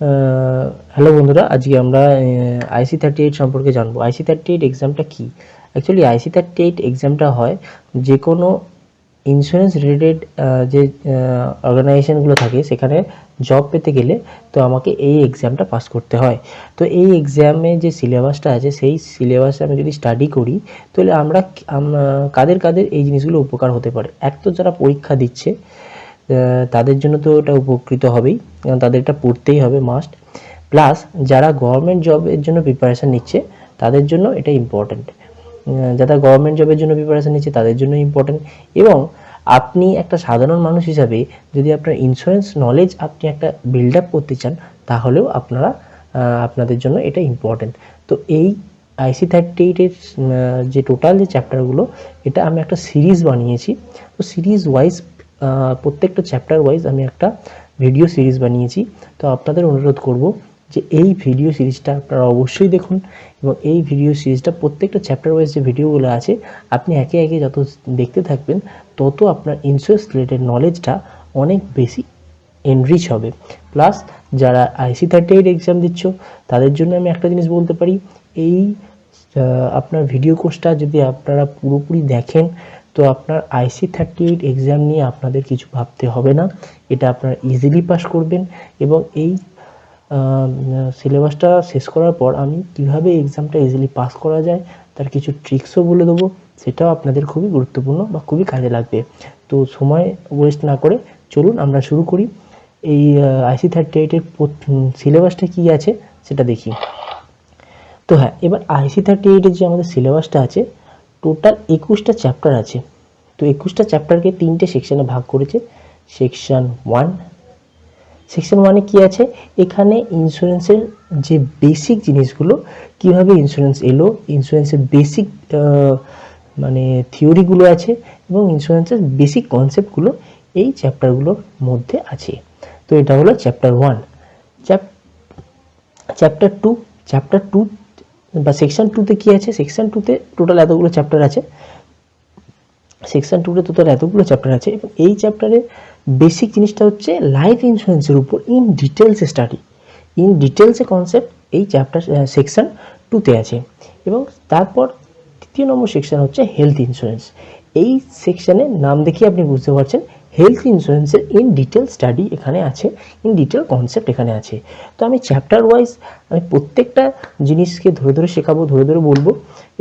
Hello বন্ধুরা, আজকে আমরা IC38 সম্পর্কে জানবো। IC38 এক্সামটা কি? অ্যাকচুয়ালি IC38 এক্সামটা হয় যে কোনো ইন্স্যুরেন্স রিলেটেড যে অর্গানাইজেশনগুলো থাকে সেখানে জব পেতে গেলে তো আমাকে এই এক্সামটা পাস করতে হয়। তো এই এক্সামে যে সিলেবাসটা আছে সেই সিলেবাসে আমি যদি স্টাডি করি তাহলে কাদের কাদের এই জিনিসগুলো উপকার হতে পারে। এক তো যারা পরীক্ষা দিচ্ছে তাদের জন্য তো এটা উপকৃত হবেই, কারণ তাদের এটা পড়তেই হবে মাস্ট। প্লাস যারা গভর্নমেন্ট জবের জন্য প্রিপারেশান নিচ্ছে তাদের জন্য এটা ইম্পর্ট্যান্ট। যারা গভর্নমেন্ট জবের জন্য প্রিপারেশান নিচ্ছে তাদের জন্য ইম্পর্ট্যান্ট। এবং আপনি একটা সাধারণ মানুষ হিসাবে যদি আপনার ইন্স্যুরেন্স নলেজ আপনি একটা বিল্ড আপ করতে চান তাহলেও আপনাদের জন্য এটা ইম্পর্ট্যান্ট। তো এই IC38-এর যে টোটাল যে চ্যাপ্টারগুলো, এটা আমি একটা সিরিজ বানিয়েছি। তো সিরিজ ওয়াইজ প্রত্যেকটা চ্যাপ্টার ওয়াইজ আমি একটা ভিডিও সিরিজ বানিয়েছি। তো আপনাদের অনুরোধ করব যে এই ভিডিও সিরিজটা আপনারা অবশ্যই দেখুন, এবং এই ভিডিও সিরিজটা প্রত্যেকটা চ্যাপ্টার ওয়াইজ যে ভিডিওগুলো আছে আপনি একে একে যত দেখতে থাকবেন তত আপনার ইন্স্যুরেন্স রিলেটেড নলেজটা অনেক বেশি এনরিচ হবে। প্লাস যারা IC38 এক্সাম দিচ্ছ তাদের জন্য আমি একটা জিনিস বলতে পারি, এই আপনার ভিডিও কোর্সটা যদি আপনারা পুরোপুরি দেখেন তো আপনার IC38 এক্সাম নিয়ে আপনাদের কিছু ভাবতে হবে না, এটা আপনারা ইজিলি পাস করবেন। এবং এই সিলেবাসটা শেষ করার পর আমি কিভাবে এক্সামটা ইজিলি পাস করা যায় তার কিছু ট্রিক্সও বলে দেবো, সেটাও আপনাদের খুবই গুরুত্বপূর্ণ বা খুবই কাজে লাগবে। তো সময় ওয়েস্ট না করে চলুন আমরা শুরু করি। এই IC38-এর সিলেবাসটা কী আছে সেটা দেখি। তো হ্যাঁ, এবার IC38-এর যে আমাদের সিলেবাসটা আছে টোটাল 21টা চ্যাপ্টার আছে। তো 21টা চ্যাপ্টারকে 3টে সেকশনে ভাগ করেছে। সেকশন 1, সেকশন 1-এ কী আছে, এখানে ইন্স্যুরেন্সের যে বেসিক জিনিসগুলো, কিভাবে ইন্স্যুরেন্স এলো, ইন্স্যুরেন্সের বেসিক মানে থিওরিগুলো আছে এবং ইন্স্যুরেন্সের বেসিক কনসেপ্টগুলো এই চ্যাপ্টারগুলোর মধ্যে আছে। তো এটা হলো চ্যাপ্টার 1। চ্যাপ্টার টু বা সেকশন 2-তে কী আছে, সেকশন 2-তে টোটাল এতগুলো চ্যাপ্টার আছে। সেকশন 2-তে টোটাল এতগুলো চ্যাপ্টার আছে এবং এই চ্যাপ্টারে বেসিক জিনিসটা হচ্ছে লাইফ ইন্স্যুরেন্সের উপর ইন ডিটেলসে স্টাডি, ইন ডিটেলসে কনসেপ্ট এই চ্যাপ্টার সেকশন 2-তে আছে। এবং তারপর 3 নম্বর সেকশন হচ্ছে হেলথ ইন্স্যুরেন্স। এই সেকশনের নাম দেখে আপনি বুঝতে পারছেন হেলথ ইন্স্যুরেন্সের ইন ডিটেল স্টাডি এখানে আছে, ইন ডিটেল কনসেপ্ট এখানে আছে। তো আমি চ্যাপ্টার ওয়াইজ আমি প্রত্যেকটা জিনিসকে ধরে ধরে শেখাবো, ধরে ধরে বলবো,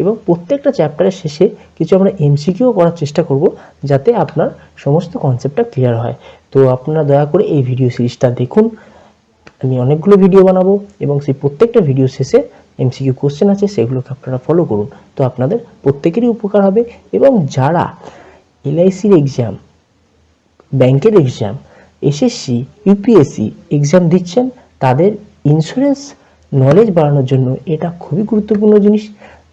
এবং প্রত্যেকটা চ্যাপ্টারের শেষে কিছু আমরা MCQ করার চেষ্টা করব যাতে আপনার সমস্ত কনসেপ্টটা ক্লিয়ার হয়। তো আপনারা দয়া করে এই ভিডিও সিরিজটা দেখুন। আমি অনেকগুলো ভিডিও বানাবো এবং সেই প্রত্যেকটা ভিডিও শেষে MCQ কোশ্চেন আছে, সেগুলোকে আপনারা ফলো করুন। তো আপনাদের প্রত্যেকেরই উপকার হবে। এবং যারা LICর এক্সাম, ব্যাংকের এক্সাম, SSC, UPSC এক্সাম দিচ্ছেন তাদের ইন্স্যুরেন্স নলেজ বাড়ানোর জন্য এটা খুবই গুরুত্বপূর্ণ জিনিস।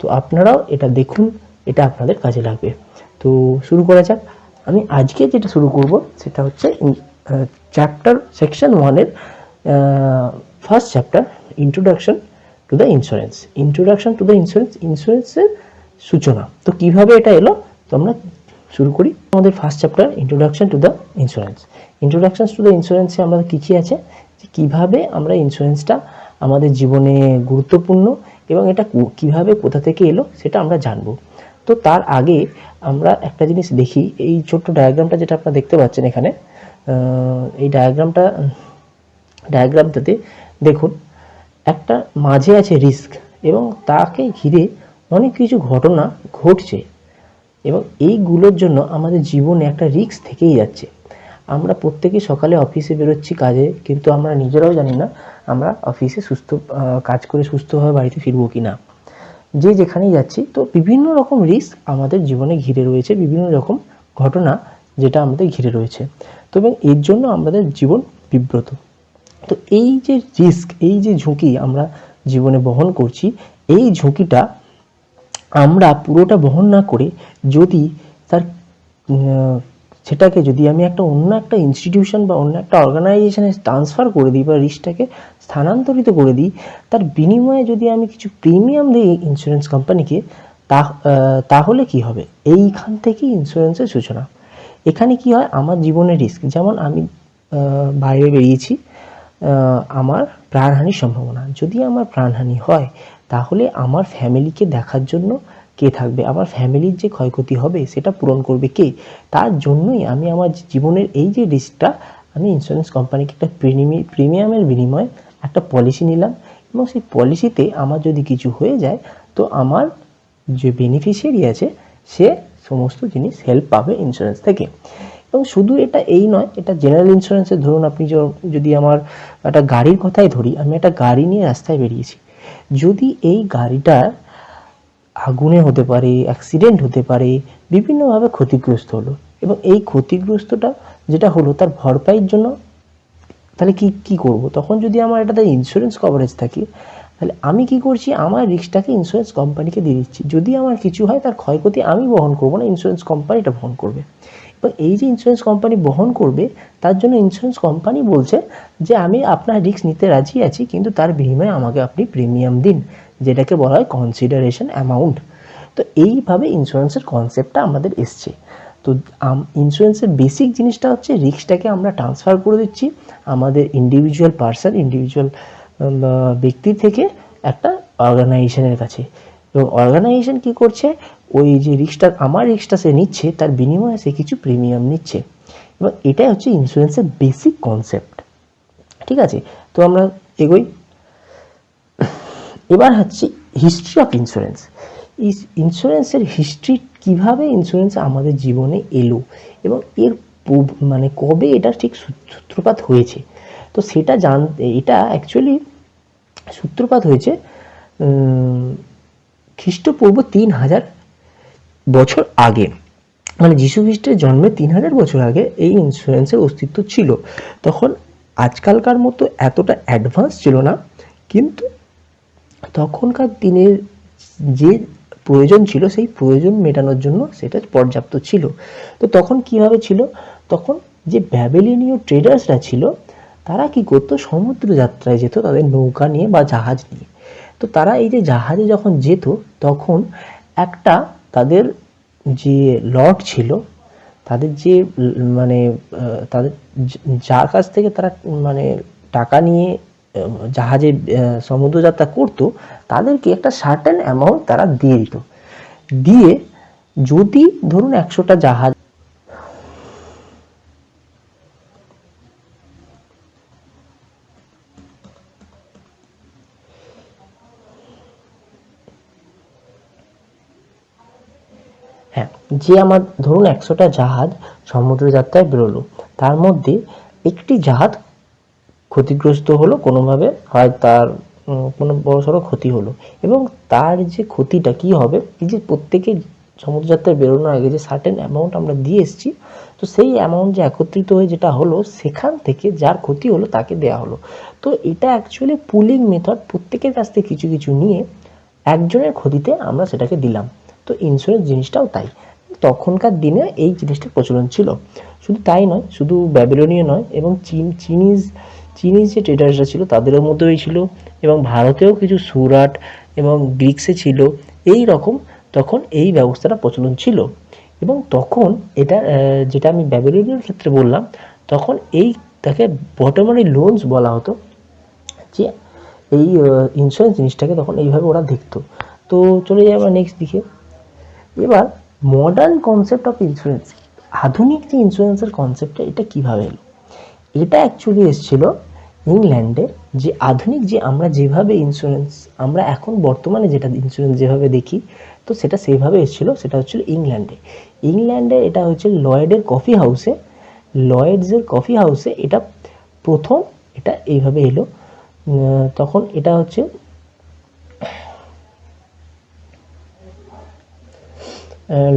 তো আপনারাও এটা দেখুন, এটা আপনাদের কাজে লাগবে। তো শুরু করা যাক। আমি আজকে যেটা শুরু করব সেটা হচ্ছে চ্যাপ্টার সেকশন 1-এর first chapter, introduction to the insurance. Introduction to the insurance, ইন্স্যুরেন্সের সূচনা। তো কীভাবে এটা এলো তো আমরা শুরু করি। আমাদের first chapter introduction to the insurance. Introduction to the ইন্স্যুরেন্সে আমাদের কী কী আছে, যে কীভাবে আমরা ইন্স্যুরেন্সটা আমাদের জীবনে গুরুত্বপূর্ণ এবং এটা কীভাবে কোথা থেকে এলো সেটা আমরা জানবো। তো তার আগে আমরা একটা জিনিস দেখি, এই ছোট্ট ডায়াগ্রামটা যেটা আপনারা দেখতে পাচ্ছেন এখানে, এই ডায়াগ্রামটাতে দেখুন একটা মাঝে আছে রিস্ক এবং তাকে ঘিরে অনেক কিছু ঘটনা ঘটছে এবং এইগুলোর জন্য আমাদের জীবনে একটা রিস্ক থেকেই যাচ্ছে। আমরা প্রত্যেকেই সকালে অফিসে বেরোচ্ছি কাজে, কিন্তু আমরা নিজেরাও জানি না আমরা অফিসে কাজ করে সুস্থভাবে বাড়িতে ফিরবো কি না। যে যেখানেই যাচ্ছি তো বিভিন্ন রকম রিস্ক আমাদের জীবনে ঘিরে রয়েছে, বিভিন্ন রকম ঘটনা যেটা আমাদের ঘিরে রয়েছে। তো এবং এর জন্য আমাদের জীবন বিব্রত। তো এই যে রিস্ক, এই যে ঝুঁকি আমরা জীবনে বহন করছি, এই ঝুঁকিটা আমরা পুরোটা বহন না করে যদি তার সেটাকে যদি আমি অন্য একটা ইনস্টিটিউশন বা অন্য একটা অর্গানাইজেশনে ট্রান্সফার করে দিই বা রিস্কটাকে স্থানান্তরিত করে দিই, তার বিনিময়ে যদি আমি কিছু প্রিমিয়াম দিই ইন্স্যুরেন্স কোম্পানিকে, তাহলে কি হবে, এইখান থেকেই ইন্স্যুরেন্সের সূচনা। এখানে কি হয়, আমার জীবনের রিস্ক, যেমন আমি বাইরে বেরিয়েছি, আমার প্রাণহানির সম্ভাবনা। যদি আমার প্রাণহানি হয় তাহলে আমার ফ্যামিলিকে দেখার জন্য কে থাকবে, আমার ফ্যামিলির যে ক্ষয়ক্ষতি হবে সেটা পূরণ করবে কে? তার জন্যই আমি আমার জীবনের এই যে রিস্কটা, আমি ইন্স্যুরেন্স কোম্পানিকে একটা প্রিমিয়ামের বিনিময়ে একটা পলিসি নিলাম, এবং সেই পলিসিতে আমার যদি কিছু হয়ে যায় তো আমার যে বেনিফিশিয়ারি আছে সে সমস্ত জিনিস হেল্প পাবে ইন্স্যুরেন্স থেকে। এবং শুধু এটা এই নয়, এটা জেনারেল ইন্স্যুরেন্সের, ধরুন আপনি যদি আমার একটা গাড়ির কথাই ধরি, আমি একটা গাড়ি নিয়ে রাস্তায় বেরিয়েছি, যদি এই গাড়িটা আগুনে হতে পারে, অ্যাক্সিডেন্ট হতে পারে, বিভিন্নভাবে ক্ষতিগ্রস্ত হলো, এবং এই ক্ষতিগ্রস্তটা যেটা হলো তার ভরপাইয়ের জন্য তাহলে কি করব? তখন যদি আমার এটাতে ইন্স্যুরেন্স কভারেজ থাকে, তাহলে আমি কি করছি, আমার রিস্কটাকে ইন্স্যুরেন্স কোম্পানিকে দিয়ে দিচ্ছি। যদি আমার কিছু হয় তার ক্ষয়ক্ষতি আমি বহন করবো না, ইন্স্যুরেন্স কোম্পানিটা বহন করবে। এবং এই যে ইন্স্যুরেন্স কোম্পানি বহন করবে, তার জন্য ইন্স্যুরেন্স কোম্পানি বলছে যে আমি আপনার রিস্ক নিতে রাজি আছি, কিন্তু তার বিনিময়ে আমাকে আপনি প্রিমিয়াম দিন, যেটাকে বলা হয় কনসিডারেশন অ্যামাউন্ট। তো এইভাবে ইন্স্যুরেন্সের কনসেপ্টটা আমাদের এসছে। তো ইন্স্যুরেন্সের বেসিক জিনিসটা হচ্ছে রিস্কটাকে আমরা ট্রান্সফার করে দিচ্ছি আমাদের ইন্ডিভিজুয়াল ব্যক্তি থেকে একটা অর্গানাইজেশনের কাছে, এবং অর্গানাইজেশন কি করছে, ওই যে আমার রিস্কটা সে নিচ্ছে, তার বিনিময়ে সে কিছু প্রিমিয়াম নিচ্ছে, এবং এটাই হচ্ছে ইন্স্যুরেন্সের বেসিক কনসেপ্ট। ঠিক আছে, তো আমরা এগোই। এবার হচ্ছে হিস্ট্রি অফ ইন্স্যুরেন্স। ইন্স্যুরেন্সের হিস্ট্রি, কিভাবে ইন্স্যুরেন্স আমাদের জীবনে এলো এবং এর মানে কবে এটা ঠিক সূত্রপাত হয়েছে, তো সেটা এটা অ্যাকচুয়ালি সূত্রপাত হয়েছে খ্রিস্টপূর্ব 3000 বছর আগে, মানে যীশু খ্রিস্টের জন্মের 3000 বছর আগে এই ইন্স্যুরেন্সের অস্তিত্ব ছিল। তখন আজকালকার মতো এতটা অ্যাডভান্স ছিল না, কিন্তু তখনকার দিনের যে প্রয়োজন ছিল সেই প্রয়োজন মেটানোর জন্য সেটা পর্যাপ্ত ছিল। তো তখন কিভাবে ছিল, তখন যে ব্যাবিলনীয় ট্রেডার্সরা ছিল তারা কি করতো, সমুদ্র যাত্রায় যেত তাদের নৌকা নিয়ে বা জাহাজ নিয়ে। তো তারা এই যে জাহাজে যখন যেত, তখন একটা তাদের যে লর্ড ছিল, তাদের যে মানে তাদের যার কাছ থেকে তারা মানে টাকা নিয়ে জাহাজে সমুদ্রযাত্রা করতো, তাদেরকে একটা সার্টেন অ্যামাউন্ট তারা দিয়ে দিত। দিয়ে যদি ধরুন 100টা জাহাজ, হ্যাঁ, যে আমার ধরুন 100টা জাহাজ সমুদ্রযাত্রায় বেরোলো, তার মধ্যে একটি জাহাজ ক্ষতিগ্রস্ত হলো কোনোভাবে, হয় তার কোনো বড়সড় ক্ষতি হলো, এবং তার যে ক্ষতিটা কি হবে, এই যে প্রত্যেকে সমুদ্রযাত্রায় বেরোনোর আগে যে সার্টেন অ্যামাউন্ট আমরা দিয়ে এসেছি, তো সেই অ্যামাউন্ট যে একত্রিত হয়ে যেটা হলো, সেখান থেকে যার ক্ষতি হলো তাকে দেওয়া হলো। তো এটা অ্যাকচুয়ালি পুলিং মেথড, প্রত্যেকের কাছ থেকে কিছু কিছু নিয়ে একজনের ক্ষতিতে আমরা সেটাকে দিলাম। তো ইন্স্যুরেন্স জিনিসটাও তাই, তখনকার দিনে এই জিনিসটা প্রচলন ছিল। শুধু তাই নয়, শুধু ব্যাবিলনীয় নয়, এবং চিনিজ যে ট্রেডার্সরা ছিল তাদেরও মধ্যেই ছিল, এবং ভারতেও কিছু সুরাট এবং গ্রিক্সে ছিল এই রকম, তখন এই ব্যবস্থাটা প্রচলন ছিল। এবং তখন এটা যেটা আমি ব্যাবিলনীয়র ক্ষেত্রে বললাম, তখন তাকে বটমারি লোনস বলা হতো, যে এই ইন্স্যুরেন্স জিনিসটাকে তখন এইভাবে ওরা দেখতো। তো চলে যাই আমরা নেক্সট দিকে। এবার মডার্ন কনসেপ্ট অফ ইন্স্যুরেন্স, আধুনিক যে ইন্স্যুরেন্সের কনসেপ্টটা, এটা কীভাবে এলো, এটা অ্যাকচুয়ালি এসেছিল ইংল্যান্ডে। যে আধুনিক যে আমরা যেভাবে ইন্স্যুরেন্স, আমরা এখন বর্তমানে যেটা ইন্স্যুরেন্স যেভাবে দেখি, তো সেটা সেইভাবে এসেছিলো, সেটা হচ্ছিল ইংল্যান্ডে এটা হচ্ছে লয়েডসের কফি হাউসে এটা প্রথম, এটা এইভাবে এলো। তখন এটা হচ্ছে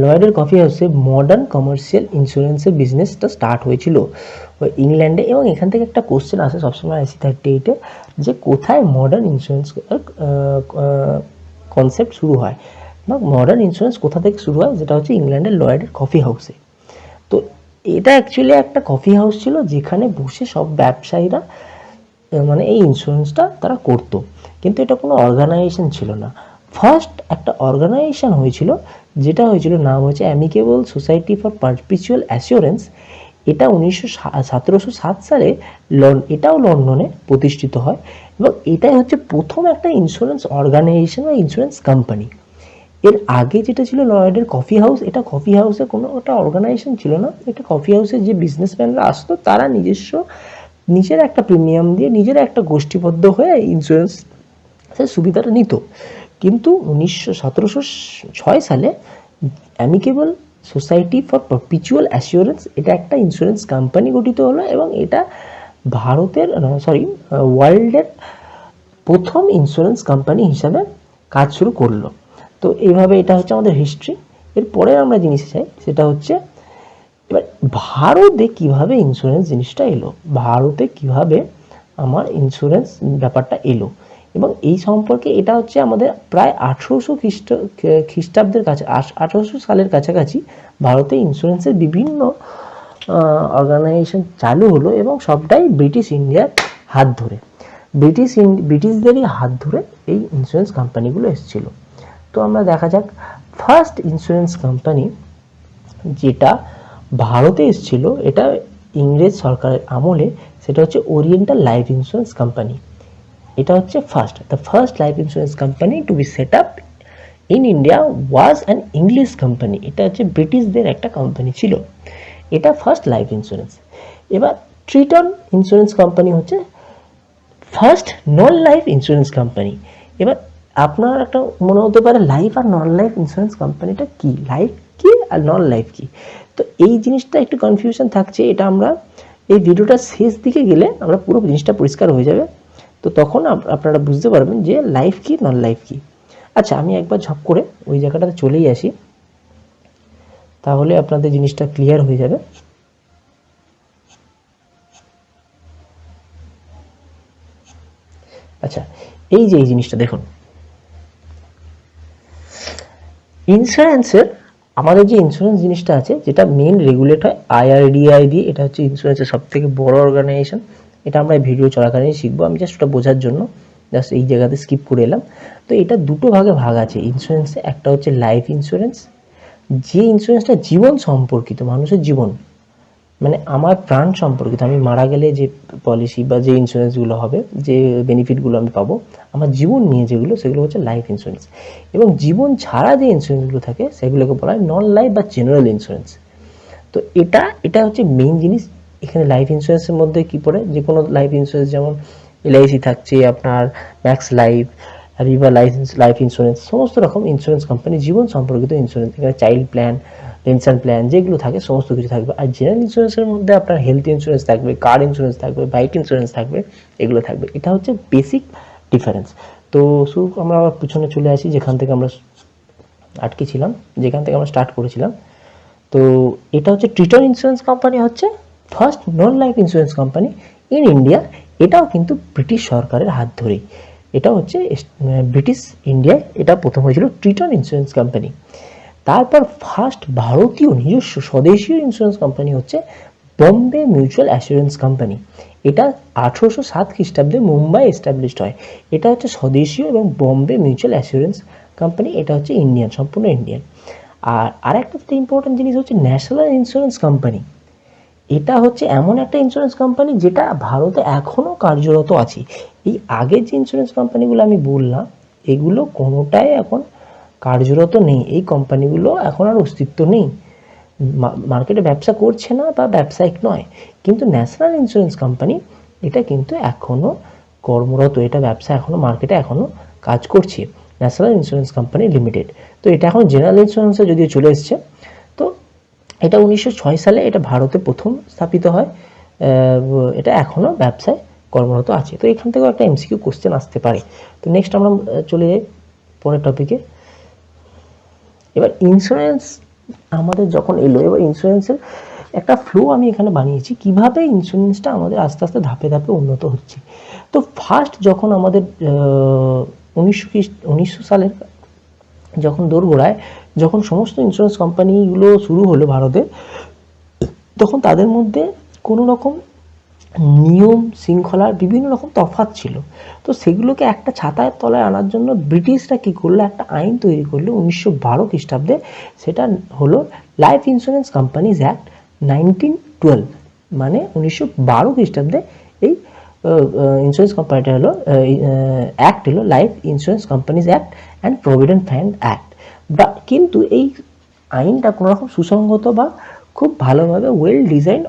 লয়েডের কফি হাউসে মডার্ন কমার্শিয়াল ইন্স্যুরেন্সের বিজনেসটা স্টার্ট হয়েছিল ইংল্যান্ডে। এবং এখান থেকে একটা কোশ্চেন আসে সবসময় IC38-এ, যে কোথায় মডার্ন ইন্স্যুরেন্স কনসেপ্ট শুরু হয়, বা মডার্ন ইন্স্যুরেন্স কোথা থেকে শুরু হয়, যেটা হচ্ছে ইংল্যান্ডের লয়েডের কফি হাউসে। তো এটা অ্যাকচুয়ালি একটা কফি হাউস ছিল, যেখানে বসে সব ব্যবসায়ীরা মানে এই ইন্স্যুরেন্সটা তারা করতো, কিন্তু এটা কোনো অর্গানাইজেশন ছিল না। ফার্স্ট একটা অর্গানাইজেশন হয়েছিল, যেটা হয়েছিল নাম হচ্ছে amicable society for perpetual assurance. এটা 1707 সালে এটাও লন্ডনে প্রতিষ্ঠিত হয় এবং এটাই হচ্ছে প্রথম একটা ইন্স্যুরেন্স অর্গানাইজেশন বা ইন্স্যুরেন্স কোম্পানি। এর আগে যেটা ছিল লয়েডের কফি হাউস, এটা কফি হাউসে কোনো একটা অর্গানাইজেশন ছিল না, এটা কফি হাউসে যে বিজনেসম্যানরা আসতো তারা নিজের একটা প্রিমিয়াম দিয়ে নিজের একটা গোষ্ঠীবদ্ধ হয়ে ইন্স্যুরেন্সের সুবিধাটা নিত। কিন্তু 1706 সালে amicable society for perpetual assurance, এটা একটা ইন্স্যুরেন্স কোম্পানি গঠিত হলো এবং এটা ওয়ার্ল্ডের প্রথম ইন্স্যুরেন্স কোম্পানি হিসাবে কাজ শুরু করলো। তো এইভাবে এটা হচ্ছে আমাদের হিস্ট্রি। এরপরে আমরা জিনিস চাই সেটা হচ্ছে এবার ভারতে কিভাবে ইন্স্যুরেন্স জিনিসটা এলো, ভারতে কিভাবে আমার ইন্স্যুরেন্স ব্যাপারটা এলো এবং এই সম্পর্কে এটা হচ্ছে আমাদের প্রায় 1800 খ্রিস্টাব্দের কাছে 1800 সালের কাছাকাছি ভারতে ইন্স্যুরেন্সের বিভিন্ন অর্গানাইজেশন চালু হলো এবং সবটাই ব্রিটিশ ইন্ডিয়ার হাত ধরে, ব্রিটিশদেরই হাত ধরে এই ইন্স্যুরেন্স কোম্পানিগুলো এসেছিল। তো আমরা দেখা যাক ফার্স্ট ইন্স্যুরেন্স কোম্পানি যেটা ভারতে এসেছিল এটা ইংরেজ সরকারের আমলে, সেটা হচ্ছে ওরিয়েন্টাল লাইফ ইন্স্যুরেন্স কোম্পানি। এটা হচ্ছে the first life insurance company to be set up in India was an English company. এটা হচ্ছে ব্রিটিশদের একটা কোম্পানি ছিল, এটা ফার্স্ট লাইফ ইন্স্যুরেন্স। এবার ট্রিটন ইন্স্যুরেন্স কোম্পানি হচ্ছে first non life insurance company. এবার আপনার একটা মনে হতে পারে লাইফ আর নন লাইফ ইন্স্যুরেন্স কোম্পানিটা কি, লাইফ কি আর নন লাইফ কি, তো এই জিনিসটা একটু কনফিউশন থাকছে। এটা আমরা এই ভিডিওটা শেষ দিকে গেলে আমরা পুরো জিনিসটা পরিষ্কার হয়ে যাবে, তো তখন আপনারা বুঝতে পারবেন যে লাইফ কি নন লাইফ কি। আচ্ছা, আমি একবার ঝপ করে ওই জায়গাটাতে চলেই আসি, তাহলে আপনাদের জিনিসটা ক্লিয়ার হয়ে যাবে। আচ্ছা, এই যে এই জিনিসটা দেখুন, ইন্স্যুরেন্সের আমাদের যে ইন্স্যুরেন্স জিনিসটা আছে যেটা মেন রেগুলেট হয় IRDAI দিয়ে, এটা হচ্ছে ইন্স্যুরেন্সের সব থেকে বড় অর্গানাইজেশন। এটা আমরা ভিডিও চলাকালীন শিখবো, আমি জাস্ট ওটা বোঝার জন্য জাস্ট এই জায়গাতে স্কিপ করে এলাম। তো এটা দুটো ভাগে ভাগ আছে ইন্স্যুরেন্সে, একটা হচ্ছে লাইফ ইন্স্যুরেন্স, যে ইন্স্যুরেন্সটা জীবন সম্পর্কিত, মানুষের জীবন মানে আমার প্রাণ সম্পর্কিত, আমি মারা গেলে যে পলিসি বা যে ইন্স্যুরেন্সগুলো হবে, যে বেনিফিটগুলো আমি পাবো আমার জীবন নিয়ে যেগুলো, সেগুলো হচ্ছে লাইফ ইন্স্যুরেন্স। এবং জীবন ছাড়া যে ইন্স্যুরেন্সগুলো থাকে সেগুলোকে বলা হয় নন লাইফ বা জেনারেল ইন্স্যুরেন্স। তো এটা হচ্ছে মেইন জিনিস। এখানে লাইফ ইন্স্যুরেন্সের মধ্যে কি পড়ে, যে কোনো লাইফ ইন্স্যুরেন্স যেমন LIC থাকছে, আপনার max life, Riva life insurance, সমস্ত রকম ইন্স্যুরেন্স কোম্পানি জীবন সম্পর্কিত ইন্স্যুরেন্স, এখানে চাইল্ড প্ল্যান, পেনশন প্ল্যান যেগুলো থাকে সমস্ত কিছু থাকবে। আর জেনারেল ইন্স্যুরেন্সের মধ্যে আপনার হেলথ ইন্স্যুরেন্স থাকবে, কার ইন্স্যুরেন্স থাকবে, বাইক ইন্স্যুরেন্স থাকবে, এগুলো থাকবে। এটা হচ্ছে বেসিক ডিফারেন্স। তো শুরু আমরা আবার পিছনে চলে আসি যেখান থেকে আমরা আটকে ছিলাম, যেখান থেকে আমরা স্টার্ট করেছিলাম। তো এটা হচ্ছে ট্রিটন ইন্স্যুরেন্স কোম্পানি হচ্ছে first non life insurance company in India. এটাও কিন্তু ব্রিটিশ সরকারের হাত ধরেই, এটা হচ্ছে ব্রিটিশ ইন্ডিয়ায় এটা প্রথম হয়েছিল ট্রিটন ইন্স্যুরেন্স কোম্পানি। তারপর ফার্স্ট ভারতীয় নিজস্ব স্বদেশীয় ইন্স্যুরেন্স কোম্পানি হচ্ছে বম্বে মিউচুয়াল অ্যাসুরেন্স কোম্পানি। এটা 1807 খ্রিস্টাব্দে মুম্বাই এস্টাবলিশড হয়। এটা হচ্ছে স্বদেশীয় এবং বম্বে মিউচুয়াল অ্যাসুরেন্স কোম্পানি, এটা হচ্ছে ইন্ডিয়ান, সম্পূর্ণ ইন্ডিয়ান। আর আরেকটা যেটা ইম্পর্টেন্ট জিনিস হচ্ছে ন্যাশনাল ইন্স্যুরেন্স কোম্পানি। এটা হচ্ছে এমন একটা ইন্স্যুরেন্স কোম্পানি যেটা ভারতে এখনও কার্যরত আছে। এই আগের যে ইন্স্যুরেন্স কোম্পানিগুলো আমি বললাম এগুলো কোনোটাই এখন কার্যরত নেই, এই কোম্পানিগুলো এখন আর অস্তিত্ব নেই, মার্কেটে ব্যবসা করছে না বা ব্যবসায়িক নয়। কিন্তু ন্যাশনাল ইন্স্যুরেন্স কোম্পানি এটা কিন্তু এখনও কর্মরত, এটা ব্যবসা এখনও মার্কেটে এখনও কাজ করছে, ন্যাশনাল ইন্স্যুরেন্স কোম্পানি লিমিটেড। তো এটা এখন জেনারেল ইন্স্যুরেন্সে যদিও চলে এসছে। তো এটা 1906 সালে এটা ভারতে প্রথম স্থাপিত হয়, এটা এখনও ব্যবসায় কর্মরত আছে। তো এখান থেকেও একটা MCQ কোশ্চেন আসতে পারে। তো নেক্সট আমরা চলে যাই পরের টপিকে। এবার ইন্স্যুরেন্স আমাদের যখন এলো, এবার ইন্স্যুরেন্সের একটা ফ্লো আমি এখানে বানিয়েছি কিভাবে ইন্স্যুরেন্সটা আমাদের আস্তে আস্তে ধাপে ধাপে উন্নত হচ্ছে। তো ফার্স্ট যখন আমাদের 1900 সালের যখন দোরগোড়ায় যখন সমস্ত ইন্স্যুরেন্স কোম্পানিগুলো শুরু হলো ভারতে, তখন তাদের মধ্যে কোনো রকম নিয়ম শৃঙ্খলার বিভিন্ন রকম তফাৎ ছিল। তো সেগুলোকে একটা ছাতার তলায় আনার জন্য ব্রিটিশরা কী করলো, একটা আইন তৈরি করলো 1912 খ্রিস্টাব্দে। সেটা হলো লাইফ ইন্স্যুরেন্স কোম্পানিজ অ্যাক্ট 1912। মানে 1912 খ্রিস্টাব্দে এই ইন্স্যুরেন্স কোম্পানিটা হলো অ্যাক্ট হলো life insurance companies act and provident fund act. বা কিন্তু এই আইনটা কোনো রকম সুসংগত বা খুব ভালোভাবে ওয়েল ডিজাইন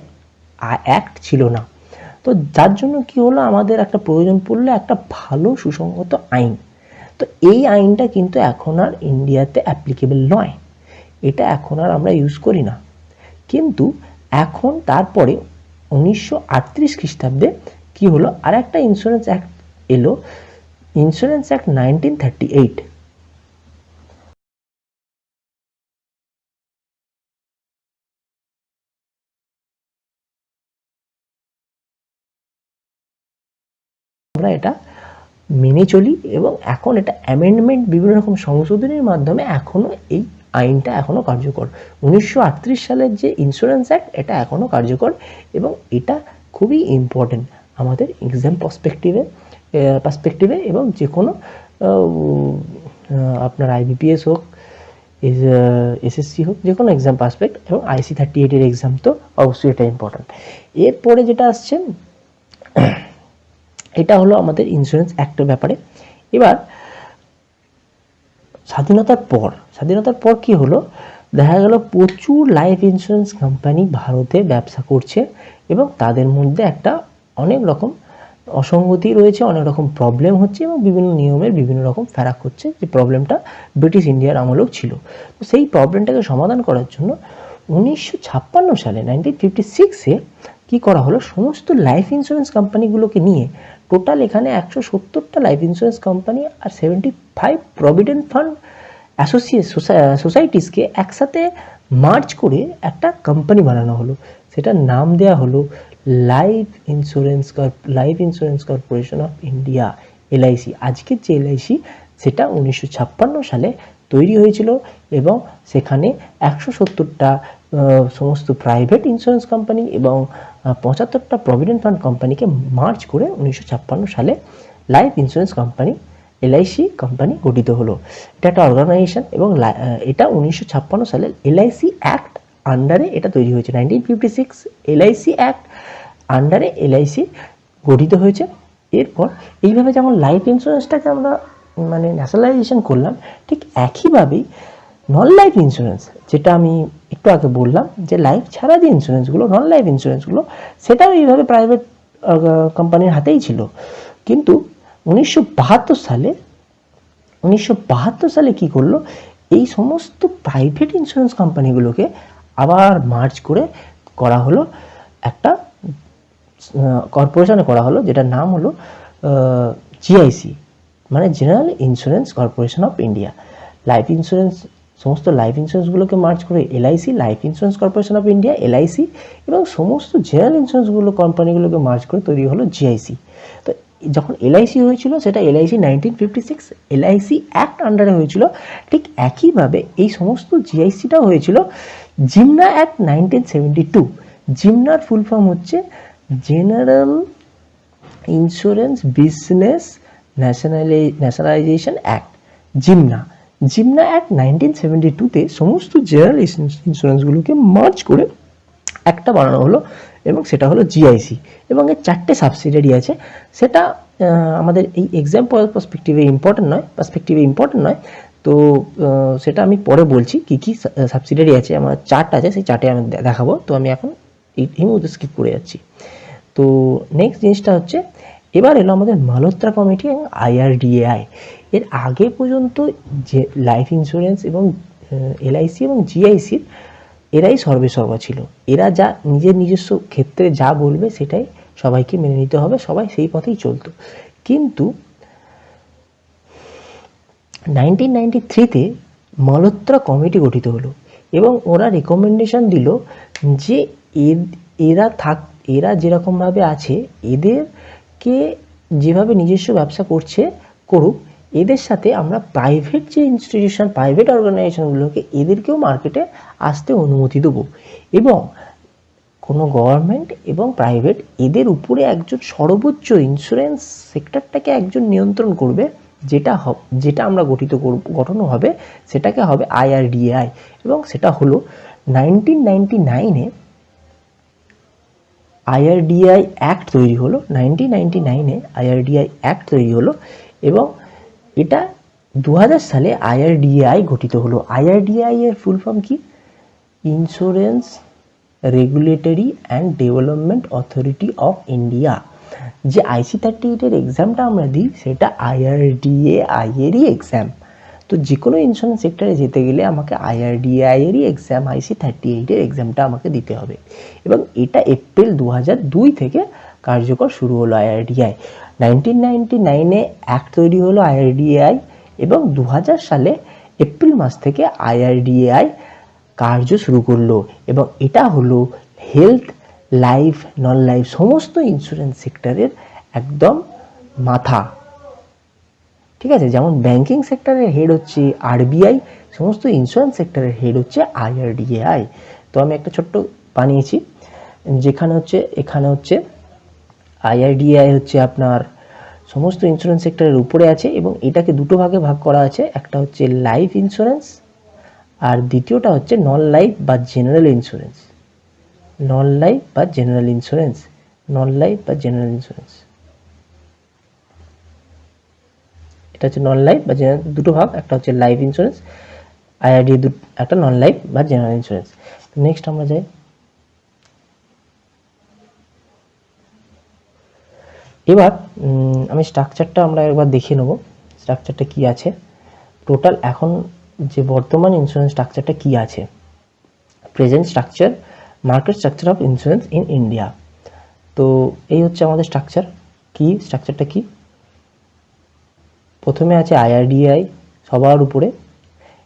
অ্যাক্ট ছিল না। তো যার জন্য কি হলো, আমাদের একটা প্রয়োজন পড়লো একটা ভালো সুসংগত আইন। তো এই আইনটা কিন্তু এখন আর ইন্ডিয়াতে অ্যাপ্লিকেবল নয়, এটা এখন আর আমরা ইউজ করি না। কিন্তু এখন তারপরে 1938 খ্রিস্টাব্দে কি হলো, আর একটা ইন্স্যুরেন্স অ্যাক্ট এলো, ইন্স্যুরেন্স অ্যাক্ট 1938। আমরা এটা মেনে চলি এবং এখন এটা অ্যামেন্ডমেন্ট বিভিন্ন রকম সংশোধনের মাধ্যমে এখনও এই আইনটা এখনও কার্যকর। 1938 সালের যে ইন্স্যুরেন্স অ্যাক্ট এটা এখনও কার্যকর এবং এটা খুবই ইম্পর্টেন্ট আমাদের এক্সাম পার্সপেক্টিভে এবং যে কোনো আপনার আইবিপিএস হোক, এসএসসি হোক, যে কোনো এক্সাম পার্সপেক্ট, এবং IC38 এক্সাম তো অবশ্যই এটা ইম্পর্টেন্ট। এরপরে যেটা আসছে এটা হলো আমাদের ইন্স্যুরেন্স অ্যাক্টের ব্যাপারে। এবার স্বাধীনতার পর কি হলো, দেখা গেল প্রচুর লাইফ ইন্স্যুরেন্স কোম্পানি ভারতে ব্যবসা করছে এবং তাদের মধ্যে একটা অনেক রকম অসঙ্গতি রয়েছে, অনেক রকম প্রবলেম হচ্ছে এবং বিভিন্ন নিয়মের বিভিন্ন রকম ফারাক হচ্ছে, যে প্রবলেমটা ব্রিটিশ ইন্ডিয়ার আমলেও ছিল। তো সেই প্রবলেমটাকে সমাধান করার জন্য 1956 সালে 1956-এ কী করা হলো, সমস্ত লাইফ ইন্স্যুরেন্স কোম্পানিগুলোকে নিয়ে টোটাল এখানে 170টা লাইফ ইন্স্যুরেন্স কোম্পানি আর 75 প্রভিডেন্ট ফান্ড সোসাইটিসকে একসাথে মার্জ করে একটা কোম্পানি বানানো হলো। সেটার নাম দেওয়া হলো life insurance corporation of India, LIC। আজকের যে LIC সেটা 1956 সালে তৈরি হয়েছিল এবং সেখানে 170টা সমস্ত প্রাইভেট ইন্স্যুরেন্স কোম্পানি এবং 75টা প্রভিডেন্ট ফান্ড কোম্পানিকে মার্জ করে 1956 সালে life insurance company LIC company গঠিত হলো। এটা একটা অর্গানাইজেশন এবং এটা 1956 সালের LIC অ্যাক্ট আন্ডারে এটা তৈরি হয়েছে। 1956 LIC অ্যাক্ট আন্ডারে LIC গঠিত হয়েছে। এরপর এইভাবে যেমন লাইফ ইন্স্যুরেন্সটাকে আমরা মানে ন্যাশনালাইজেশন করলাম, ঠিক একইভাবেই নন লাইফ ইন্স্যুরেন্স, যেটা আমি একটু আগে বললাম যে লাইফ ছাড়া যে ইন্স্যুরেন্সগুলো, নন লাইফ ইন্স্যুরেন্সগুলো, সেটাও এইভাবে প্রাইভেট কোম্পানির হাতেই ছিল। কিন্তু 1972 সালে কি করলো, এই সমস্ত প্রাইভেট ইন্স্যুরেন্স কোম্পানিগুলোকে আবার মার্জ করে করা হলো একটা কর্পোরেশনে করা হলো, যেটার নাম হলো GIC, মানে general insurance corporation of India. সমস্ত লাইফ ইন্স্যুরেন্সগুলোকে মার্জ করে LIC, life insurance corporation of India, LIC, এবং সমস্ত জেনারেল ইন্স্যুরেন্সগুলো কোম্পানিগুলোকে মার্জ করে তৈরি হলো GIC। তো যখন LIC হয়েছিল সেটা LIC 1956 LIC অ্যাক্ট আন্ডারে হয়েছিল। ঠিক একইভাবে এই সমস্ত GICটাও হয়েছিল জিমনা অ্যাক্ট 1972। জিমনার ফুল ফর্ম হচ্ছে general insurance business nationalisation act, GIBNA act 1972-তে সমস্ত জেনারেল ইন্স্যুরেন্সগুলোকে মার্জ করে একটা বানানো হলো এবং সেটা হলো GIC। এবং এর 4টে সাবসিডিয়ারি আছে। সেটা আমাদের এই এক্সাম পার্সপেক্টিভে ইম্পর্টেন্ট নয়, তো সেটা আমি পরে বলছি কী কী সাবসিডিয়ারি আছে। আমার চার্ট আছে, সেই চার্টে আমি দেখাবো, তো আমি এখন এই মুহূর্তে স্কিপ করে যাচ্ছি। তো নেক্সট জিনিসটা হচ্ছে, এবার এলো আমাদের মালহোত্রা কমিটি এবং IRDAI। এর আগে পর্যন্ত যে লাইফ ইন্স্যুরেন্স এবং LIC এবং GICর এরাই সর্বেসর্বা ছিল। এরা যা নিজস্ব ক্ষেত্রে যা বলবে সেটাই সবাইকে মেনে নিতে হবে, সবাই সেই পথেই চলতো। কিন্তু 1993-তে মালহোত্রা কমিটি গঠিত হলো এবং ওরা রেকমেন্ডেশন দিল যে এরা যেরকমভাবে আছে, এদেরকে যেভাবে নিজস্ব ব্যবসা করুক, এদের সাথে আমরা প্রাইভেট যে ইনস্টিটিউশন, প্রাইভেট অর্গানাইজেশনগুলোকে এদেরকেও মার্কেটে আসতে অনুমতি দেবো এবং কোনো গভর্নমেন্ট এবং প্রাইভেট এদের উপরে একজন সর্বোচ্চ ইন্স্যুরেন্স সেক্টরটাকে একজন নিয়ন্ত্রণ করবে, যেটা আমরা গঠনও হবে, সেটাকে হবে IRDAI। এবং সেটা হলো 1999-এ আইআরডিআই অ্যাক্ট তৈরি হলো 1999-এ। আইআরডিআই অ্যাক্ট তৈরি হলো এবং এটা 2000 সালে আইআরডিআই গঠিত হলো। আইআরডিআই এর ফুল ফর্ম কি? Insurance regulatory and development authority of India. যে IC38 এর এক্সামটা আমরা দিই সেটা আইআরডিএআই এরই এক্সাম। তো যে কোনো ইন্স্যুরেন্স সেক্টরে যেতে গেলে আমাকে আইআরডিএআই এরই এক্সাম, IC38 এর এক্সামটা আমাকে দিতে হবে এবং এটা এপ্রিল 2002 থেকে কার্যকর শুরু হলো আইআরডিআই। 1999-এ অ্যাক্ট তৈরি হলো আইআরডিএআই এবং 2000 সালে এপ্রিল মাস থেকে আইআরডিএআই কার্য শুরু করলো এবং এটা হলো হেলথ, লাইফ, নন লাইফ সমস্ত ইন্স্যুরেন্স সেক্টরের একদম মাথা। ঠিক আছে, যেমন ব্যাংকিং সেক্টরের হেড হচ্ছে আরবিআই, সমস্ত ইন্স্যুরেন্স সেক্টরের হেড হচ্ছে আইআরডিএআই। তো আমি একটা ছোট্ট বানিয়েছি যেখানে হচ্ছে এখানে হচ্ছে আইআরডিএআই হচ্ছে আপনার সমস্ত ইন্স্যুরেন্স সেক্টরের উপরে আছে এবং এটাকে দুটো ভাগে ভাগ করা আছে। একটা হচ্ছে লাইফ ইন্স্যুরেন্স আর দ্বিতীয়টা হচ্ছে নন লাইফ বা জেনারেল ইন্স্যুরেন্স। নন লাইফ বা জেনারেল ইন্স্যুরেন্স, নন লাইফ বা জেনারেল ইন্স্যুরেন্স, এটা হচ্ছে নন লাইফ বা জেনারেল দুটো ভাগ। একটা হচ্ছে লাইফ ইন্স্যুরেন্স, আইআরডি একটা নন লাইফ বা জেনারেল ইন্স্যুরেন্স। নেক্সট আমরা যাই। এবার আমি স্ট্রাকচারটা আমরা একবার দেখে নেব, স্ট্রাকচারটা কি আছে টোটাল এখন যে বর্তমান ইন্স্যুরেন্স স্ট্রাকচারটা কি আছে। Present structure, market structure of insurance in India. তো এই হচ্ছে আমাদের স্ট্রাকচার। কি স্ট্রাকচারটা কি? প্রথমে আছে আইআরডিআই সবার উপরে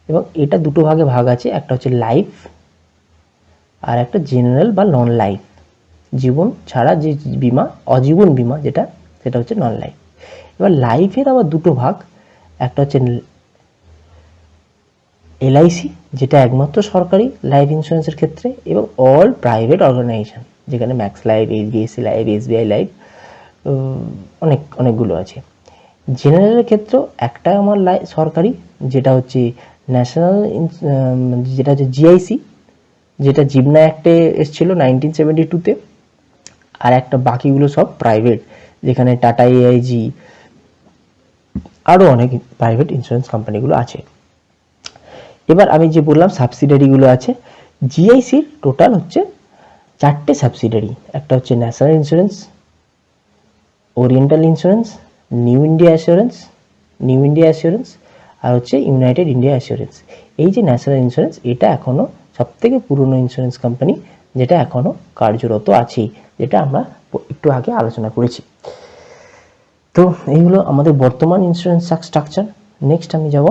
এবং এটা দুটো ভাগে ভাগ আছে। একটা হচ্ছে লাইফ আর একটা জেনারেল বা নন লাইফ, জীবন ছাড়া যে বিমা, অজীবন বিমা যেটা, সেটা হচ্ছে নন লাইফ। এবার লাইফের আবার দুটো ভাগ, একটা হচ্ছে এলআইসি যেটা একমাত্র সরকারি লাইফ ইন্স্যুরেন্সের ক্ষেত্রে এবং অল প্রাইভেট অর্গানাইজেশন যেখানে max life, HDFC life, SBI life, অনেকগুলো আছে। জেনারেলের ক্ষেত্রেও একটা আমার সরকারি যেটা হচ্ছে ন্যাশনাল, যেটা হচ্ছে জিআইসি যেটা জিবনা অ্যাক্টে এসেছিল 1972-তে, আর একটা বাকিগুলো সব প্রাইভেট যেখানে টাটা এআইজি আরও অনেক প্রাইভেট ইন্স্যুরেন্স কোম্পানিগুলো আছে। এবার আমি যে বললাম সাবসিডারিগুলো আছে, জিআইসির টোটাল হচ্ছে 4টে সাবসিডারি। একটা হচ্ছে national insurance, oriental insurance, new India assurance আর হচ্ছে ইউনাইটেড ইন্ডিয়া অ্যাসিওরেন্স। এই যে ন্যাশনাল ইন্স্যুরেন্স এটা এখনও সবথেকে পুরনো ইন্স্যুরেন্স কোম্পানি যেটা এখনও কার্যরত আছে, যেটা আমরা একটু আগে আলোচনা করেছি। তো এইগুলো আমাদের বর্তমান ইন্স্যুরেন্স স্ট্রাকচার। নেক্সট আমি যাব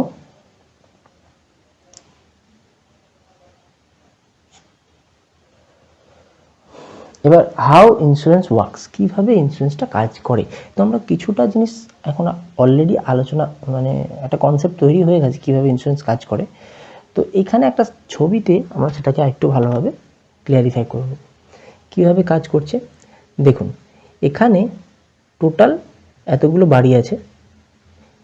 এবার হাউ ইন্স্যুরেন্স ওয়ার্কস, কীভাবে ইন্স্যুরেন্সটা কাজ করে। তো আমরা কিছুটা জিনিস এখন অলরেডি আলোচনা, মানে একটা কনসেপ্ট তৈরি হয়ে গেছে কীভাবে ইন্স্যুরেন্স কাজ করে। তো এখানে একটা ছবিতে আমরা সেটাকে আরেকটু ভালোভাবে ক্লিয়ারিফাই করব কীভাবে কাজ করছে। দেখুন এখানে টোটাল এতগুলো বাড়ি আছে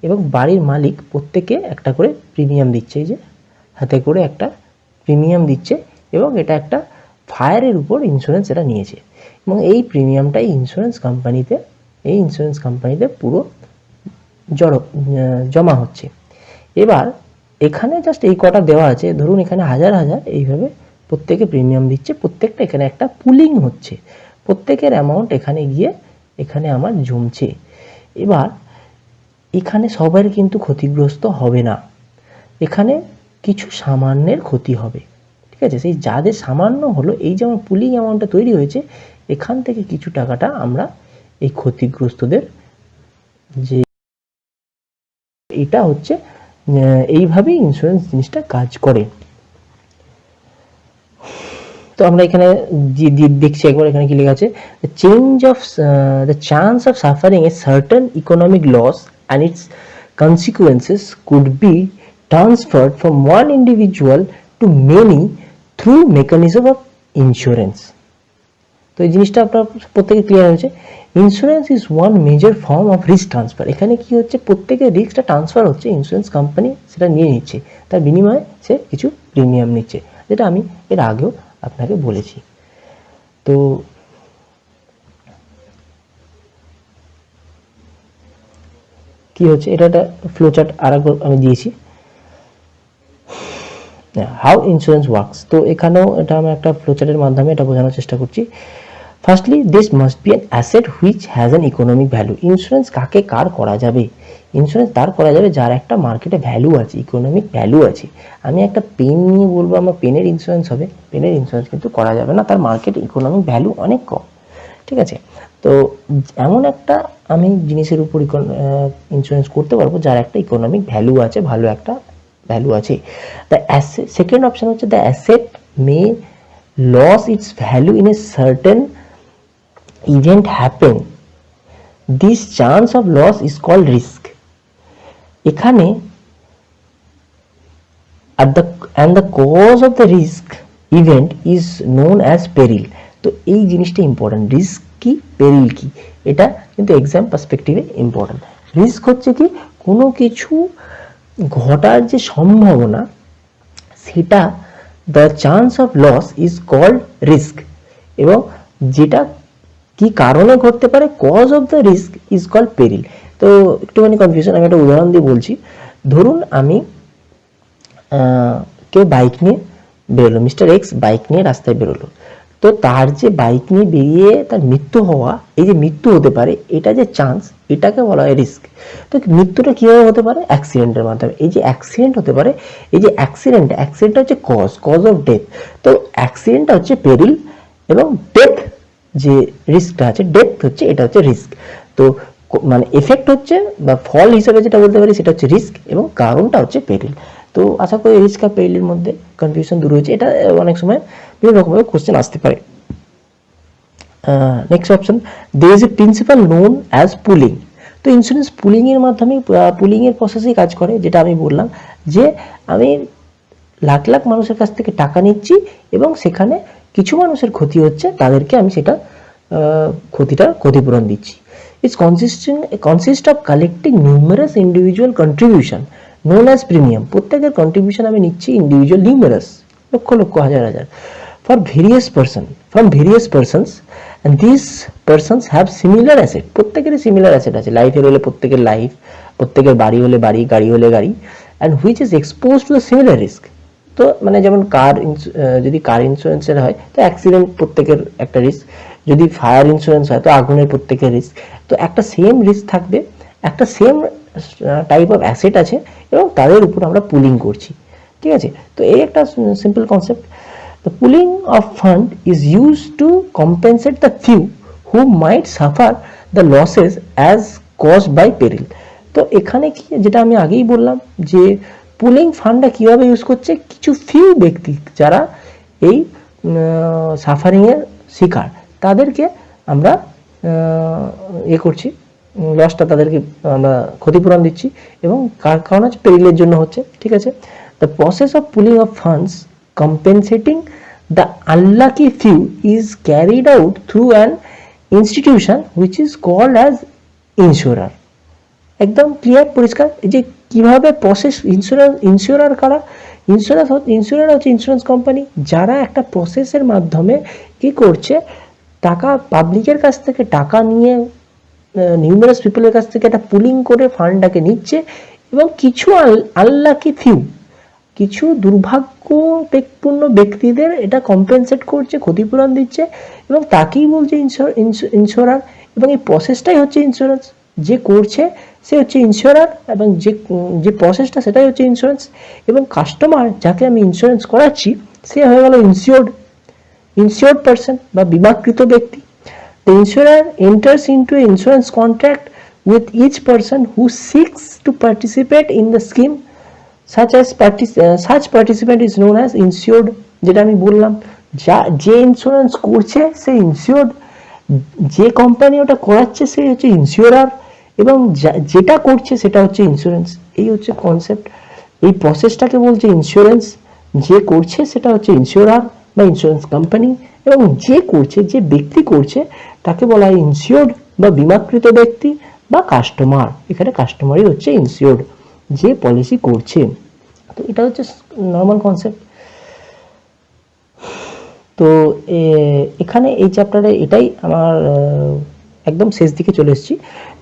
এবং বাড়ির মালিক প্রত্যেকে একটা করে প্রিমিয়াম দিচ্ছে, এই যে হাতে করে একটা প্রিমিয়াম দিচ্ছে এবং এটা একটা ফায়ারের উপর ইন্স্যুরেন্স এটা নিয়েছে এবং এই প্রিমিয়ামটাই ইন্স্যুরেন্স কোম্পানিতে পুরো জমা হচ্ছে। এবার এখানে জাস্ট এই কটা দেওয়া আছে, ধরুন এখানে হাজার হাজার এইভাবে প্রত্যেকে প্রিমিয়াম দিচ্ছে, প্রত্যেকটা এখানে একটা পুলিং হচ্ছে, প্রত্যেকের অ্যামাউন্ট এখানে গিয়ে এখানে আমার জমছে। এবার এখানে সবার কিন্তু ক্ষতিগ্রস্ত হবে না, এখানে কিছু সামান্যের ক্ষতি হবে। ঠিক আছে, সেই যাদের সামান্য হলো, এই যে আমার পুলিং অ্যামাউন্টটা তৈরি হয়েছে এখান থেকে কিছু টাকাটা আমরা এই ক্ষতিগ্রস্তদের, যে এটা হচ্ছে এইভাবেই ইন্স্যুরেন্স জিনিসটা কাজ করে। তো আমরা এখানে দেখছি একবার, এখানে কি লেখা আছে, the chance of suffering a certain economic loss and its consequences could be transferred from one individual to many through mechanism of insurance. তো এই জিনিসটা আপনার প্রত্যেকে ক্লিয়ার হয়েছে। Insurance is one major form of risk transfer. এখানে কি হচ্ছে, প্রত্যেকের রিস্কটা ট্রান্সফার হচ্ছে, ইন্স্যুরেন্স কোম্পানি সেটা নিয়ে নিচ্ছে, তার বিনিময়ে সে কিছু প্রিমিয়াম নিচ্ছে, যেটা আমি এর আগেও আপনাকে বলেছি। তো কি হচ্ছে, এটা একটা ফ্লো চার্ট আরেকবার আমি দিয়েছি, হাউ ইন্স্যুরেন্স ওয়ার্কস। তো এখানেও এটা আমি একটা ফ্লো চার্টের মাধ্যমে এটা বোঝানোর চেষ্টা করছি। Firstly this must be an asset which has an economic value. Insurance কাকে কার করা যাবে? ইন্স্যুরেন্স তার করা যাবে যার একটা মার্কেটে ভ্যালু আছে, ইকোনমিক ভ্যালু আছে। আমি একটা পেন নিয়ে বলবো আমার পেনের ইন্স্যুরেন্স হবে, পেনের ইন্স্যুরেন্স কিন্তু করা যাবে না, তার মার্কেটে ইকোনমিক ভ্যালু অনেক কম। ঠিক আছে, তো এমন একটা আমি জিনিসের উপর ইন্স্যুরেন্স করতে পারবো যার একটা ইকোনমিক ভ্যালু আছে, ভালো একটা ভ্যালু আছে। দ্য অ্যাসেট, সেকেন্ড অপশন হচ্ছে the asset may lose its value in a certain event happen, this chance of loss is called risk. এখানে and the cause of the risk event is known as peril। তো এই জিনিসটা important, risk কি পেরিল কি, এটা কিন্তু exam পার্সপেক্টিভে important. Risk হচ্ছে কি কোনো কিছু ঘটার যে সম্ভাবনা, সেটা the chance of loss is called risk, এবং যেটা কি কারণে ঘটতে পারে, cause of the risk is called peril. তো একটুখানি কনফিউশন, আমি একটা উদাহরণ দিয়ে বলছি। ধরুন আমি কেউ বাইক নিয়ে বেরোলো, মিস্টার এক্স বাইক নিয়ে রাস্তায় বেরোলো, তো তার যে বাইক নিয়ে বেরিয়ে তার মৃত্যু হওয়া, এই যে মৃত্যু হতে পারে, এটা যে চান্স, এটাকে বলা হয় রিস্ক। তো মৃত্যুটা কীভাবে হতে পারে? অ্যাক্সিডেন্টের মাধ্যমে। এই যে অ্যাক্সিডেন্ট হতে পারে, এই যে অ্যাক্সিডেন্টটা হচ্ছে কজ অফ ডেথ। তো অ্যাক্সিডেন্টটা হচ্ছে পেরিল, এবং ডেথ যে রিস্কটা আছে, ডেথ হচ্ছে, এটা হচ্ছে রিস্ক। তো মানে এফেক্ট হচ্ছে বা ফল হিসেবে যেটা বলতে পারি সেটা হচ্ছে রিস্ক, এবং কারণটা হচ্ছে পেরিল। তো আশা করি রিস্ক আর পেরিলের মধ্যে কনফিউশন দূর হয়েছে। এটা অনেক সময় বিভিন্ন রকমের কোশ্চেন আসতে পারে। Next option, there is a principle known as pooling। তো ইন্স্যুরেন্স পুলিং এর মাধ্যমে, পুলিং এর প্রসেসেই কাজ করে, যেটা আমি বললাম যে আমি লাখ লাখ মানুষের কাছ থেকে টাকা নিচ্ছি, এবং সেখানে কিছু মানুষের ক্ষতি হচ্ছে, তাদেরকে আমি সেটা ক্ষতিপূরণ দিচ্ছি। It's consist of collecting numerous individual contribution known as premium. প্রত্যেকের কন্ট্রিবিউশন আমি নিচ্ছি ইন্ডিভিজুয়াল, নিউমারাস, লক্ষ লক্ষ হাজার হাজার, for various persons, and this persons have similar asset. প্রত্যেকেরই সিমিলার অ্যাসেট আছে, লাইফের হলে প্রত্যেকের লাইফ, প্রত্যেকের বাড়ি হলে বাড়ি, গাড়ি হলে গাড়ি, and which is expose to the similar risk. তো মানে যেমন যদি কার ইন্স্যুরেন্সের হয় তো অ্যাক্সিডেন্ট প্রত্যেকের একটা রিস্ক, যদি ফায়ার ইন্স্যুরেন্স হয় তো আগুনের প্রত্যেকের রিস্ক। তো একটা সেম রিস্ক থাকবে, একটা সেম টাইপ অফ অ্যাসেট আছে, এবং তাদের উপর আমরা পুলিং করছি। ঠিক আছে, তো এই একটা simple concept. The pooling of fund is used to compensate the few who might suffer the losses as caused by peril। তো এখানে কি, যেটা আমি আগেই বললাম যে পুলিং ফান্ডটা কিভাবে ইউজ করছে, কিছু ফিউ ব্যক্তি যারা এই সাফারিংয়ের শিকার, তাদেরকে আমরা করছি, লসটা তাদেরকে আমরা ক্ষতিপূরণ দিচ্ছি, এবং কারণ হচ্ছে পেরিলের জন্য হচ্ছে। ঠিক আছে, the process of pooling of funds compensating the unlucky few is carried out through an institution which is called as insurer। একদম ক্লিয়ার, পরিষ্কার যে কিভাবে প্রসেস। ইন্স্যুরার কারা? ইন্স্যুরার হচ্ছে ইন্স্যুরেন্স কোম্পানি, যারা একটা প্রসেসের মাধ্যমে কি করছে, টাকা পাবলিকের কাছ থেকে টাকা নিয়ে, নিউমারাস পিপলের কাছ থেকে একটা পুলিং করে ফান্ডটাকে নিচ্ছে, এবং কিছু আনলাকি ফিউ, কিছু দুর্ভাগ্যপূর্ণ ব্যক্তিদের এটা কম্পেনসেট করছে, ক্ষতিপূরণ দিচ্ছে, এবং তাকেই বলছে ইন্স্যুরার। এবং এই প্রসেসটাই হচ্ছে ইন্স্যুরেন্স, যে করছে সে হচ্ছে ইন্স্যুরার, এবং যে প্রসেসটা সেটাই হচ্ছে ইন্স্যুরেন্স। এবং কাস্টমার যাকে আমি ইন্স্যুরেন্স করাচ্ছি সে হয়ে গেল ইন্স্যুর্ড পারসন বা বীমাকৃত ব্যক্তি। The insurer enters into a insurance contract with each person who seeks to participate in the scheme. such participant is known as insured। যেটা আমি বললাম, যে ইন্স্যুরেন্স করছে সে ইনসিওর্ড, যে কোম্পানি ওটা করাচ্ছে সে হচ্ছে ইন্স্যুরার, এবং যেটা করছে সেটা হচ্ছে ইন্স্যুরেন্স। এই হচ্ছে কনসেপ্ট। এই প্রসেসটাকে বলছে ইন্স্যুরেন্স, যে করছে সেটা হচ্ছে ইন্স্যুরার বা ইন্স্যুরেন্স কোম্পানি, এবং যে করছে, যে ব্যক্তি করছে তাকে বলা হয় ইনসিওর্ড বা বীমাকৃত ব্যক্তি বা কাস্টমার। এখানে কাস্টমারই হচ্ছে ইনসিওর্ড, যে পলিসি করছে। তো এটা হচ্ছে নর্মাল কনসেপ্ট। তো এখানে এই চ্যাপ্টারে এটাই আমার একদম শেষ দিকে চলে এসেছি।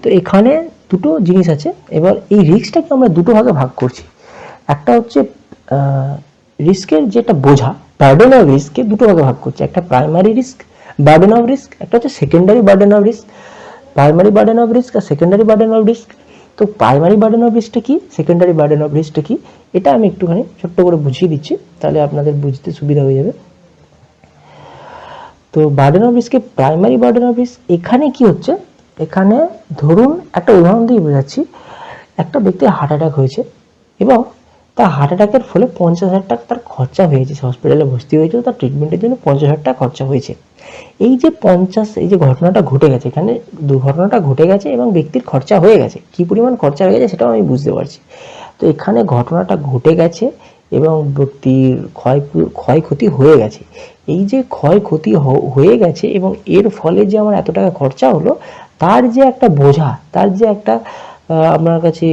তো এখানে দুটো জিনিস আছে। এবার এই রিস্কটাকে আমরা দুটো ভাগে ভাগ করছি। একটা হচ্ছে রিস্কের যেটা বোঝা, বার্ডেন অফ রিস্ককে দুটো ভাগে ভাগ করছি। একটা primary risk burden of risk, একটা হচ্ছে secondary burden of risk. Primary burden of risk আর সেকেন্ডারি বার্ডেন অফ রিস্ক। তো প্রাইমারি বার্ডেন অফ রিস্কটা কি, সেকেন্ডারি বার্ডেন অফ রিস্কটা কি, এটা আমি একটুখানি ছোট্ট করে বুঝিয়ে দিচ্ছি, তাহলে আপনাদের বুঝতে সুবিধা হয়ে যাবে। তো বার্ডেন অফ রিস্কে প্রাইমারি বার্ডেন অফ রিস্ক, এখানে কি হচ্ছে, এখানে ধরুন একটা উদাহরণ দিয়ে বোঝাচ্ছি। একটা ব্যক্তির হার্ট অ্যাটাক হয়েছে এবং তার হার্ট অ্যাটাকের ফলে 50,000 টাকা তার খরচা হয়েছে, হসপিটালে ভর্তি হয়েছিল, তার ট্রিটমেন্টের জন্য 50,000 টাকা খরচা হয়েছে। এই যে ঘটনাটা ঘটে গেছে, এখানে দুর্ঘটনাটা ঘটে গেছে এবং ব্যক্তির খরচা হয়ে গেছে, কি পরিমাণ খরচা হয়ে গেছে সেটাও আমি বুঝতে পারছি। তো এখানে ঘটনাটা ঘটে গেছে এবং ব্যক্তির ক্ষয়ক্ষতি হয়ে গেছে। এই যে ক্ষয়ক্ষতি হয়ে গেছে এবং এর ফলে যে আমার এত টাকা খরচা হলো, তার যে একটা বোঝা, তার যে একটা আপনার কাছে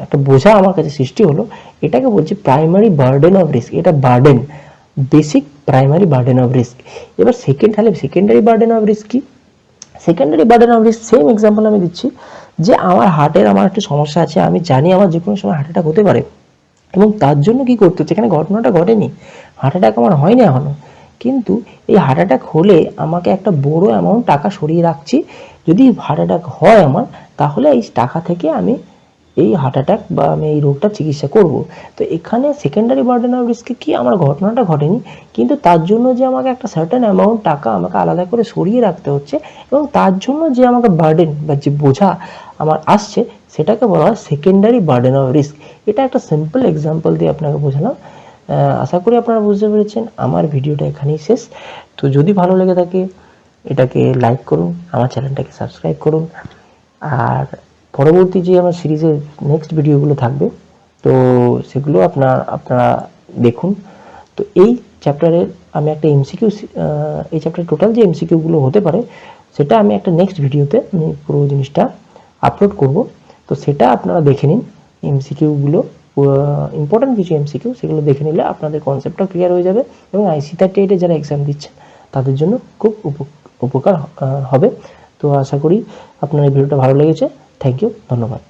একটা বোঝা আমার কাছে সৃষ্টি হলো, এটাকে বলছি প্রাইমারি বার্ডেন অফ রিস্ক। এটা burden, basic primary burden of risk. এবার সেকেন্ডারি বার্ডেন অফ রিস্ক কি? Secondary burden of risk same example আমি দিচ্ছি, যে আমার একটা সমস্যা আছে, আমি জানি আমার যে কোনো সময় হার্ট অ্যাটাক হতে পারে এবং তার জন্য কি করতে হচ্ছে, এখানে ঘটনাটা ঘটেনি, হার্ট অ্যাটাক আমার হয়নি এখনো, কিন্তু এই হার্ট অ্যাটাক হলে আমাকে একটা বড় অ্যামাউন্ট টাকা সরিয়ে রাখছি। যদি হার্ট অ্যাটাক হয় আমার, তাহলে এই টাকা থেকে আমি এই হার্ট অ্যাটাক বা আমি এই রোগটা চিকিৎসা করব। তো এখানে সেকেন্ডারি বার্ডেন অফ রিস্কে কি, আমার ঘটনাটা ঘটেনি, কিন্তু তার জন্য যে আমাকে একটা সার্টেন অ্যামাউন্ট টাকা আমাকে আলাদা করে সরিয়ে রাখতে হচ্ছে এবং তার জন্য যে আমাকে বার্ডেন বা যে বোঝা আমার আসছে, সেটাকে বলা হয় সেকেন্ডারি বার্ডেন অফ রিস্ক। এটা একটা সিম্পল এক্সাম্পল দিয়ে আপনাকে বোঝালাম। আশা করি আপনারা বুঝতে পেরেছেন। আমার ভিডিওটা এখানেই শেষ। তো যদি ভালো লেগে থাকে এটাকে লাইক করুন, আমার চ্যানেলটাকে সাবস্ক্রাইব করুন, আর পরবর্তী যে আমার সিরিজের নেক্সট ভিডিওগুলো থাকবে তো সেগুলো আপনারা দেখুন। তো এই চ্যাপ্টারের আমি একটা এমসিকিউ, এই চ্যাপ্টারের টোটাল যে এমসিকিউগুলো হতে পারে সেটা আমি একটা নেক্সট ভিডিওতে আমি পুরো জিনিসটা আপলোড করব। তো সেটা আপনারা দেখে নিন। এমসিকিউগুলো ইম্পর্টেন্ট কিছু এমসিকিউ, সেগুলো দেখে নিলে আপনাদের কনসেপ্টটা ক্লিয়ার হয়ে যাবে এবং IC38-এ যারা এক্সাম দিচ্ছেন তাদের জন্য খুব উপকার হবে। তো আশা করি আপনার এই ভিডিওটা ভালো লেগেছে। থ্যাংক ইউ, ধন্যবাদ।